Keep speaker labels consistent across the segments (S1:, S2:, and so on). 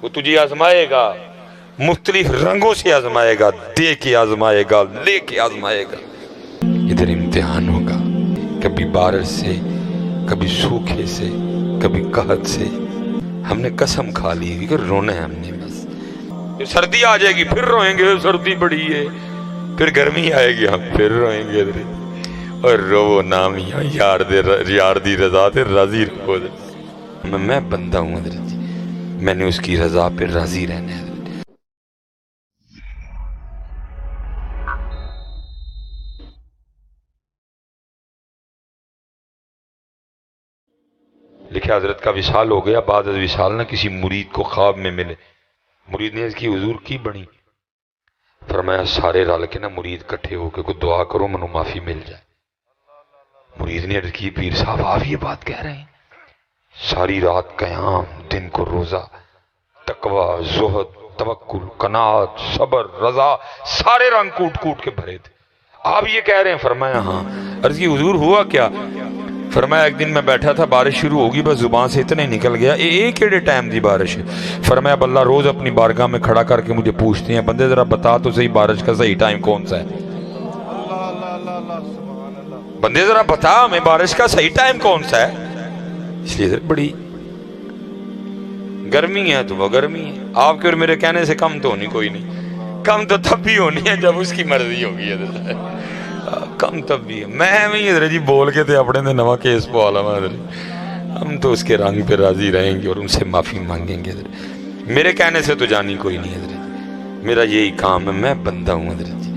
S1: وہ تجھے آزمائے گا، مختلف رنگوں سے آزمائے گا، دے کے آزمائے گا، لے کے آزمائے گا۔ ادھر امتحان ہوگا، کبھی بارش سے، کبھی سوکھے سے، کبھی قحط سے۔ ہم نے قسم کھا لی کہ رونا ہے ہم نے بس۔ پھر سردی آ جائے گی پھر روئیں گے، سردی بڑی ہے۔ پھر گرمی آئے گی ہم پھر روئیں گے۔ اور رو نام یار دی رضا تے راضی رہو۔ میں بندہ ہوں حضرت جی، میں نے اس کی رضا پہ راضی رہنا ہے۔ لکھا حضرت کا وصال ہو گیا، بعد از وصال نہ کسی مرید کو خواب میں ملے۔ مرید نے اس کی حضور کی بنی، فرمایا سارے رل کے نا مرید کٹھے ہو کے کوئی دعا کرو منو معافی مل جائے۔ مرید نے عرض کی پیر صاحب آپ یہ بات کہہ رہے ہیں؟ ساری رات قیام، دن کو روزہ، تقوی، زہد، توکل، قناعت، صبر، رضا، سارے رنگ کوٹ کوٹ کے بھرے تھے، آپ یہ کہہ رہے ہیں؟ فرمایا ہاں۔ عرض کی حضور ہوا کیا؟ فرمایا ایک دن میں بیٹھا تھا، بارش شروع ہوگی، بس زبان سے اتنے نکل گیا ایک ایڈے ٹائم دی بارش ہے۔ فرمایا اب اللہ روز اپنی بارگاہ میں کھڑا کر کے مجھے پوچھتے ہیں بندے ذرا بتا تو صحیح بارش کا صحیح ٹائم کون سا ہے؟ بندے ذرا بتا ہمیں بارش کا صحیح ٹائم کون سا ہے؟ اس لیے بڑی گرمی ہے تو وہ گرمی ہے، آپ کے اور میرے کہنے سے کم تو ہونی کوئی نہیں، کم تو تب بھی ہونی ہے جب اس کی مرضی ہوگی۔ کم تب بھی ہے، میں حضرت جی بول کے تھے اپنے نے نواں کیس پوالا میں حضرت، ہم تو اس کے رنگ پہ راضی رہیں گے اور ان سے معافی مانگیں گے حضرت، میرے کہنے سے تو جانی کوئی نہیں حضرت، میرا یہی کام ہے، میں بندہ ہوں حضرت جی،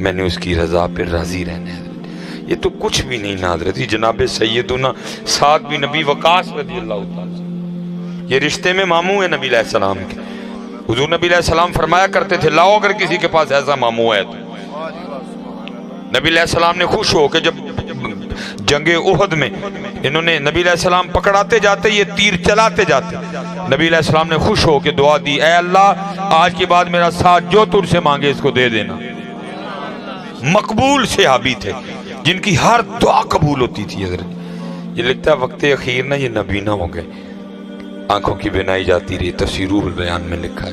S1: میں نے اس کی رضا پہ راضی رہنا ہے حضرت۔ یہ تو کچھ بھی نہیں نا حضرت جی، جناب سیدنا سعد بن نبی وقاص رضی اللہ تعالیٰ، یہ رشتے میں ماموں ہیں نبی علیہ السلام کے۔ حضور نبی علیہ السلام فرمایا کرتے تھے لاؤ اگر کسی کے پاس ایسا ماموں ہے تو۔ نبی علیہ السلام نے خوش ہو کہ جب جنگ احد میں انہوں نے نبی علیہ السلام پکڑاتے جاتے یہ تیر چلاتے جاتے، نبی علیہ السلام نے خوش ہو کے دعا دی اے اللہ آج کے بعد میرا ساتھ جو تجھ سے مانگے اس کو دے دینا۔ مقبول صحابی تھے جن کی ہر دعا قبول ہوتی تھی حضرت۔ یہ لکھتا ہے وقت اخیر نا یہ نبینا ہو گئے، آنکھوں کی بینائی جاتی رہی، تفسیر روح البیان میں لکھا ہے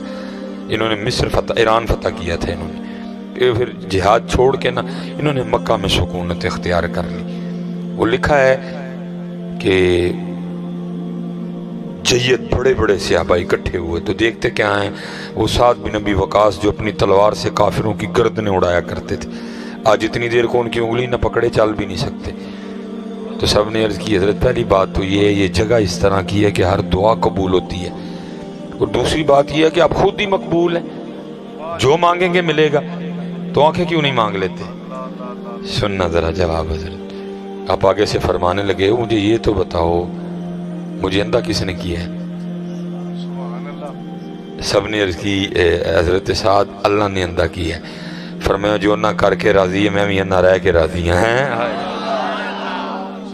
S1: انہوں نے مصر فتح، ایران فتح کیا تھا انہوں نے، پھر جہاد چھوڑ کے نا انہوں نے مکہ میں سکونت اختیار کر لی۔ وہ لکھا ہے کہ جید بڑے بڑے صحابہ اکٹھے ہوئے تو دیکھتے کیا ہیں، وہ سعد بن نبی وقاص جو اپنی تلوار سے کافروں کی گردنیں اڑایا کرتے تھے، آج اتنی دیر کو ان کی انگلی نہ پکڑے چل بھی نہیں سکتے۔ تو سب نے عرض کی حضرت پہلی بات تو یہ ہے یہ جگہ اس طرح کی ہے کہ ہر دعا قبول ہوتی ہے، اور دوسری بات یہ ہے کہ آپ خود ہی مقبول ہیں، جو مانگیں گے ملے گا، تو آنکھیں کیوں نہیں مانگ لیتے؟ سننا ذرا جواب حضرت۔ آپ آگے سے فرمانے لگے مجھے یہ تو بتاؤ مجھے اندھا کس نے کیا ہے؟ سب نے عرض کی حضرت سعد اللہ نے اندھا کیا ہے۔ فرمایا جو نہ کر کے راضی ہے میں بھی نہ رہ کے راضی ہیں۔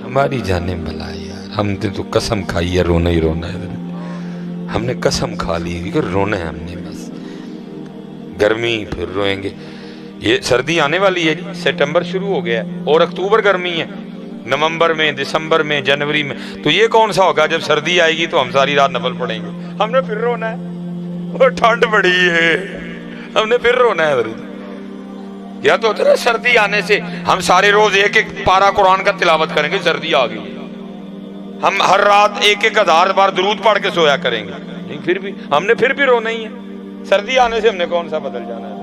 S1: ہماری جانیں بلا یار، ہم نے تو قسم کھائی ہے رونا ہی رونا ہے، ہم نے قسم کھا لی کہ رونا ہے ہم نے بس، گرمی پھر روئیں گے۔ یہ سردی آنے والی ہے جی، ستمبر شروع ہو گیا ہے اور اکتوبر گرمی ہے، نومبر میں، دسمبر میں، جنوری میں، تو یہ کون سا ہوگا جب سردی آئے گی تو ہم ساری رات نفل پڑھیں گے، ہم نے پھر رونا ہے، اور ٹھنڈ بڑی ہے ہم نے پھر رونا ہے حضرت۔ یا تو ہوتا ہے سردی آنے سے ہم سارے روز ایک ایک پارہ قرآن کا تلاوت کریں گے، سردی آ گئی ہم ہر رات ایک ایک ہزار بار درود پڑھ کے سویا کریں گے، نہیں پھر بھی ہم نے پھر بھی رونا ہی ہے، سردی آنے سے ہم نے کون سا بدل جانا ہے؟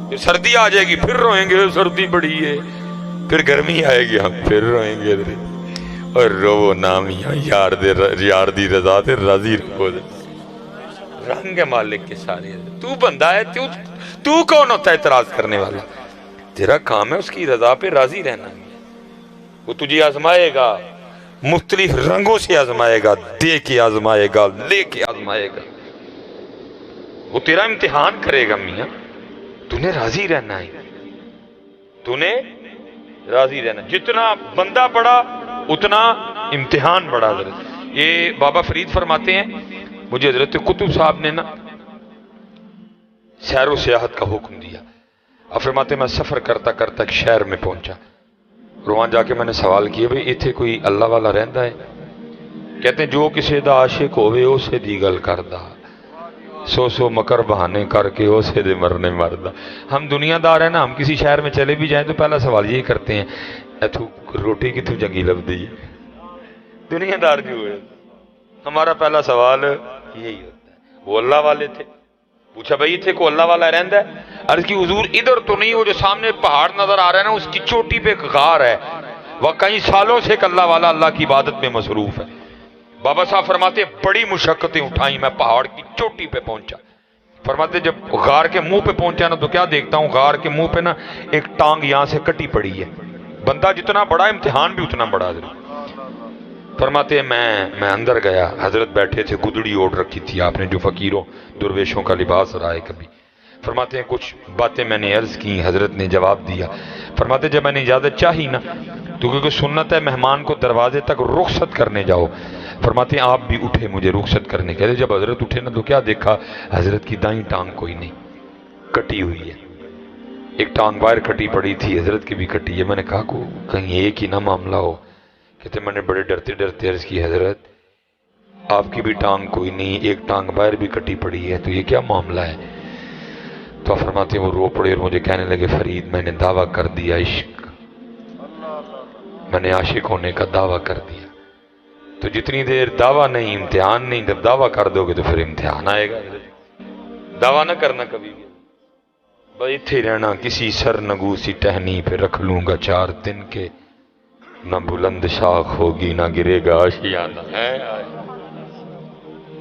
S1: پھر سردی آ جائے گی پھر روئیں گے، سردی بڑی ہے، پھر گرمی آئے گی ہم پھر روئیں گے، اور رو نام یار دی رضا تے راضی رہو۔ رنگ مالک کے سارے، تو بندہ ہے، تو کون ہوتا ہے اعتراض کرنے والا؟ تیرا کام ہے اس کی رضا پہ راضی رہنا، وہ تجھے آزمائے گا، مختلف رنگوں سے آزمائے گا، دے کے آزمائے گا، لے کے آزمائے گا، وہ تیرا امتحان کرے گا میاں، تو نے راضی رہنا ہے، تو نے راضی رہنا، جتنا بندہ بڑا اتنا امتحان بڑا۔ حضرت یہ بابا فرید فرماتے ہیں مجھے حضرت قطب صاحب نے نا سیر و سیاحت کا حکم دیا، اب فرماتے میں سفر کرتا کرتا ایک شہر میں پہنچا، وہاں جا کے میں نے سوال کیا بھئی ایتھے کوئی اللہ والا رہندا ہے؟ کہتے ہیں جو کسی دا عاشق ہوئے اسے دی گل کردا، سو مکر بہانے کر کے اسے دے مرنے مردا. ہم دنیا دار ہیں نا, ہم کسی شہر میں چلے بھی جائیں تو پہلا سوال یہی کرتے ہیں اتھو روٹی کتوں چنگی لبدی ہے. دنیا دار جو ہے ہمارا پہلا سوال یہی ہوتا ہے. وہ اللہ والے تھے, پوچھا بھائی تھے کو اللہ والا رہندا ہے؟ عرض کی حضور ادھر تو نہیں, وہ جو سامنے پہاڑ نظر آ رہا ہے نا اس کی چوٹی پہ ایک غار ہے, وہ کئی سالوں سے ایک اللہ والا اللہ کی عبادت میں مصروف ہے. بابا صاحب فرماتے بڑی مشقتیں اٹھائیں, میں پہاڑ کی چوٹی پہ پہنچا. فرماتے جب غار کے منہ پہ پہنچا نا تو کیا دیکھتا ہوں, غار کے منہ پہ نا ایک ٹانگ یہاں سے کٹی پڑی ہے. بندہ جتنا بڑا امتحان بھی اتنا بڑا. فرماتے ہیں میں اندر گیا, حضرت بیٹھے تھے, گدڑی اوڑھ رکھی تھی آپ نے جو فقیروں درویشوں کا لباس رہا ہے کبھی. فرماتے ہیں کچھ باتیں میں نے عرض کی, حضرت نے جواب دیا. فرماتے جب میں نے اجازت چاہی نا تو کیونکہ سنت ہے مہمان کو دروازے تک رخصت کرنے جاؤ. فرماتے ہیں آپ بھی اٹھے مجھے رخصت کرنے کے. جب حضرت اٹھے نا تو کیا دیکھا, حضرت کی دائیں ٹانگ کوئی نہیں, کٹی ہوئی ہے. ایک ٹانگ باہر کٹی پڑی تھی, حضرت کی بھی کٹی ہے. میں نے کہا کو کہیں ایک ہی نہ معاملہ ہو. کہتے میں نے بڑے ڈرتے ڈرتے عرض کی حضرت آپ کی بھی ٹانگ کوئی نہیں, ایک ٹانگ باہر بھی کٹی پڑی ہے, تو یہ کیا معاملہ ہے؟ تو فرماتے ہیں وہ رو پڑے اور مجھے کہنے لگے فرید میں نے دعویٰ کر دیا عشق, میں نے عاشق ہونے کا دعویٰ کر دیا. تو جتنی دیر دعویٰ نہیں امتحان نہیں, جب دعویٰ کر دو گے تو پھر امتحان آئے گا. دعویٰ نہ کرنا کبھی بھی, بیٹھے رہنا کسی سر نگو سی ٹہنی پہ رکھ لوں گا 4 دن کے, نہ بلند شاخ ہوگی نہ گرے گا آشیانہ.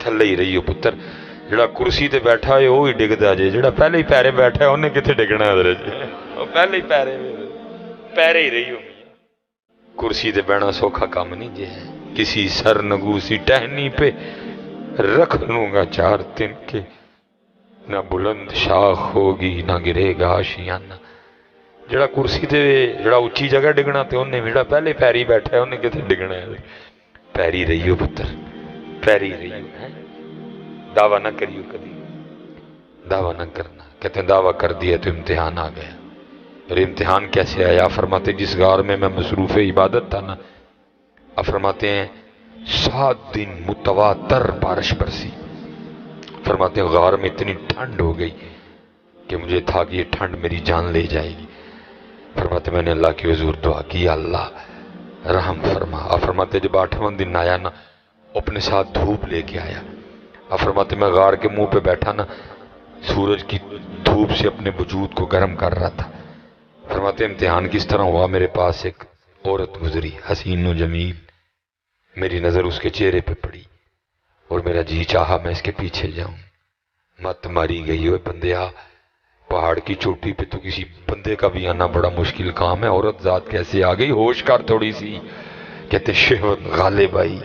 S1: تھلے ہی رہی ہو پتر, جڑا کرسی تے بیٹھا ہے وہی ڈگدا جے, جڑا پہلے ہی پیرے بیٹھا ہے انہیں کتنے ڈگنا ہے حضرت جی, وہ پہلے ہی پیرے ہی رہی ہو. کرسی تے بیٹھنا سوکھا کام نہیں جے, کسی سر نگوسی ٹہنی پہ رکھ لوں گا 4 دن کے, نہ بلند شاخ ہوگی نہ گرے گا آشیانہ. جڑا کرسی تے جڑا اچھی جگہ ڈگنا تے انہیں جڑا پہلے پیری بیٹھا ہے انہیں کتنے ڈگنا ہے. پیری رہی ہو پتر, پیری رہی ہو. دعویٰ نہ کریو کبھی, دعویٰ نہ کرنا. کہتے ہیں دعویٰ کر دیا تو امتحان آ گیا. اور امتحان کیسے آیا؟ فرماتے جس غار میں مصروف عبادت تھا نا, فرماتے ہیں 7 دن متواتر بارش برسی. فرماتے ہیں غار میں اتنی ٹھنڈ ہو گئی کہ مجھے تھا کہ یہ ٹھنڈ میری جان لے جائے گی. فرماتے میں نے اللہ کی حضور دعا کی اللہ رحم فرما. فرماتے جب 8واں دن آیا نا اپنے ساتھ دھوپ لے کے آیا. فرماتے میں غار کے منہ پہ بیٹھا نا, سورج کی دھوپ سے اپنے وجود کو گرم کر رہا تھا. فرماتے امتحان کس طرح ہوا, میرے پاس ایک عورت گزری حسین و جمیل, میری نظر اس کے چہرے پہ پڑی اور میرا جی چاہا میں اس کے پیچھے جاؤں. مت ماری گئی ہوئے بندیا, پہاڑ کی چوٹی پہ تو کسی بندے کا بھی آنا بڑا مشکل کام ہے, عورت ذات کیسے آ گئی, ہوش کر تھوڑی سی. کہتے شہوت غالب آئی.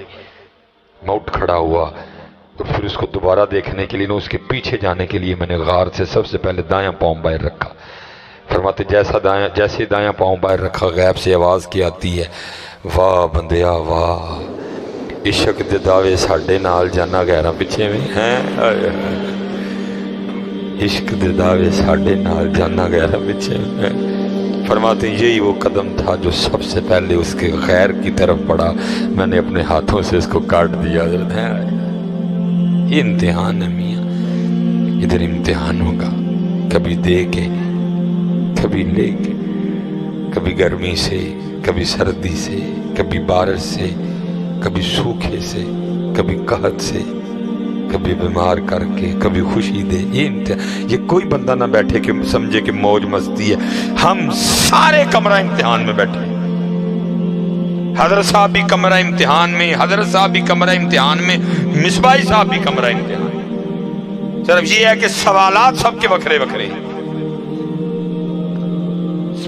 S1: میں اٹھ کھڑا ہوا اور پھر اس کو دوبارہ دیکھنے کے لیے اس کے پیچھے جانے کے لیے میں نے غار سے سب سے پہلے دایاں پاؤں باہر رکھا. فرماتے جیسے دایاں پاؤں باہر رکھا غیب سے آواز کی آتی ہے, واہ بندیا واہ, عشق دے دعوے ساڈے نال جانا غیراں پیچھے میں ہیں, عشق دے دعوے ساڈے نال جانا غیراں پیچھے میں. فرماتے ہیں یہی وہ قدم تھا جو سب سے پہلے اس کے غیر کی طرف پڑا, میں نے اپنے ہاتھوں سے اس کو کاٹ دیا. یہ امتحان ہے میاں, ادھر امتحان ہوگا, کبھی دے کے کبھی لے کے, کبھی گرمی سے کبھی سردی سے, کبھی بارش سے کبھی سوکھے سے, کبھی قحط سے, کبھی بیمار کر کے, کبھی خوشی دے. یہ امتحان, یہ کوئی بندہ نہ بیٹھے کہ سمجھے کہ موج مستی ہے. ہم سارے کمرہ امتحان میں بیٹھے. حضرت صاحب بھی کمرہ امتحان میں, حضرت صاحب بھی کمرہ امتحان میں, مصباحی صاحب بھی کمرہ امتحان میں. صرف یہ ہے کہ سوالات سب کے وکھرے وکھرے,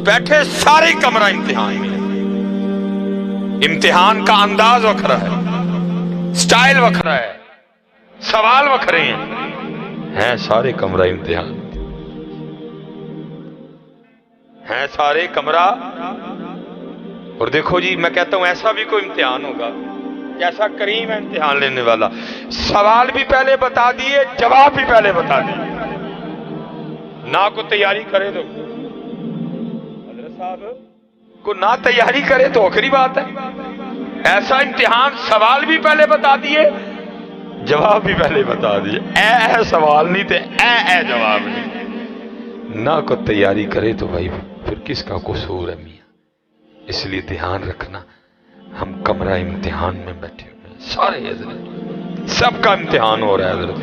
S1: بیٹھے سارے کمرہ امتحان میں. امتحان کا انداز وکھرا ہے, سٹائل وکھرا ہے, سوال وکھرے ہیں سارے کمرہ امتحان, ہیں سارے کمرہ. اور دیکھو جی میں کہتا ہوں ایسا بھی کوئی امتحان ہوگا, ایسا کریم ہے امتحان لینے والا, سوال بھی پہلے بتا دیے, جواب بھی پہلے بتا دیے, نہ کو تیاری کرے تو حضرت صاحب کو نہ تیاری کرے تو آخری بات ہے. ایسا امتحان, سوال بھی پہلے بتا دیے, جواب بھی پہلے بتا دیے، اے سوال نہیں تھے، اے جواب نہیں، نہ کو تیاری کرے تو بھائی پھر کس کا قصور ہے میاں؟ اس لیے دھیان رکھنا، ہم کمرہ امتحان میں بیٹھے ہوئے ہیں سارے حضرت، سب کا امتحان ہو رہا ہے حضرت۔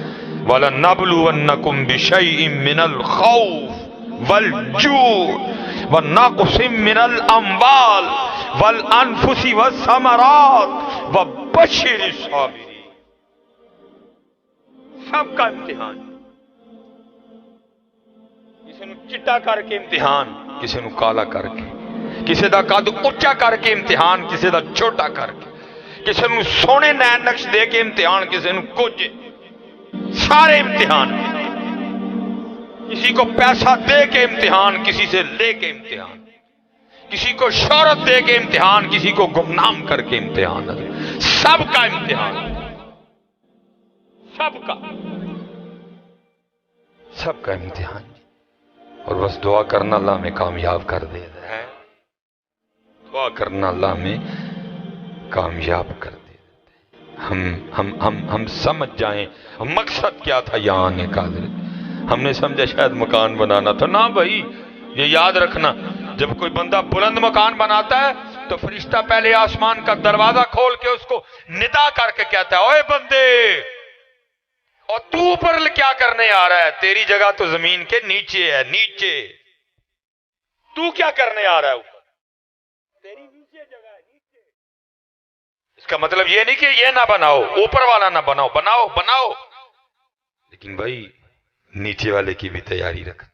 S1: وَلَنَّبْلُوَنَّكُمْ بِشَيْءٍ مِّنَ الْخَوْفِ وَالْجُوعِ وَنَقْصٍ مِّنَ الْأَمْوَالِ وَالْأَنفُسِ وَالثَّمَرَاتِ وَبَشِّرِ الصَّابِرِينَ۔ سب کا امتحان، کسی نو چٹا کر کے امتحان، کسی نو کالا کر کے، کسی دا قد اچا کر کے امتحان، کسی دا چھوٹا کر کے، کسی نو سونے نین نقش دے کے امتحان، کسی نو کچھ، سارے امتحان، کسی کو پیسہ دے کے امتحان، کسی سے لے کے امتحان، کسی کو شہرت دے کے امتحان، کسی کو گمنام کر کے امتحان، سب کا امتحان، سب کا امتحان۔ اور بس دعا کرنا اللہ میں کامیاب کر دے، دعا کرنا اللہ میں کامیاب کر دے۔ ہم سمجھ جائیں مقصد کیا تھا یہاں آنے کا حضرت، ہم نے سمجھا شاید مکان بنانا تھا، نہ بھائی یہ یاد رکھنا، جب کوئی بندہ بلند مکان بناتا ہے تو فرشتہ پہلے آسمان کا دروازہ کھول کے اس کو ندا کر کے کہتا ہے، اوے بندے، اور تو اوپر کیا کرنے آ رہا ہے؟ تیری جگہ تو زمین کے نیچے ہے، نیچے تو کیا کرنے آ رہا ہے اوپر؟ تیری نیچے جگہ ہے، نیچے۔ اس کا مطلب یہ نہیں کہ یہ نہ بناؤ، اوپر والا نہ بناؤ، بناؤ، لیکن بھائی نیچے والے کی بھی تیاری رکھ۔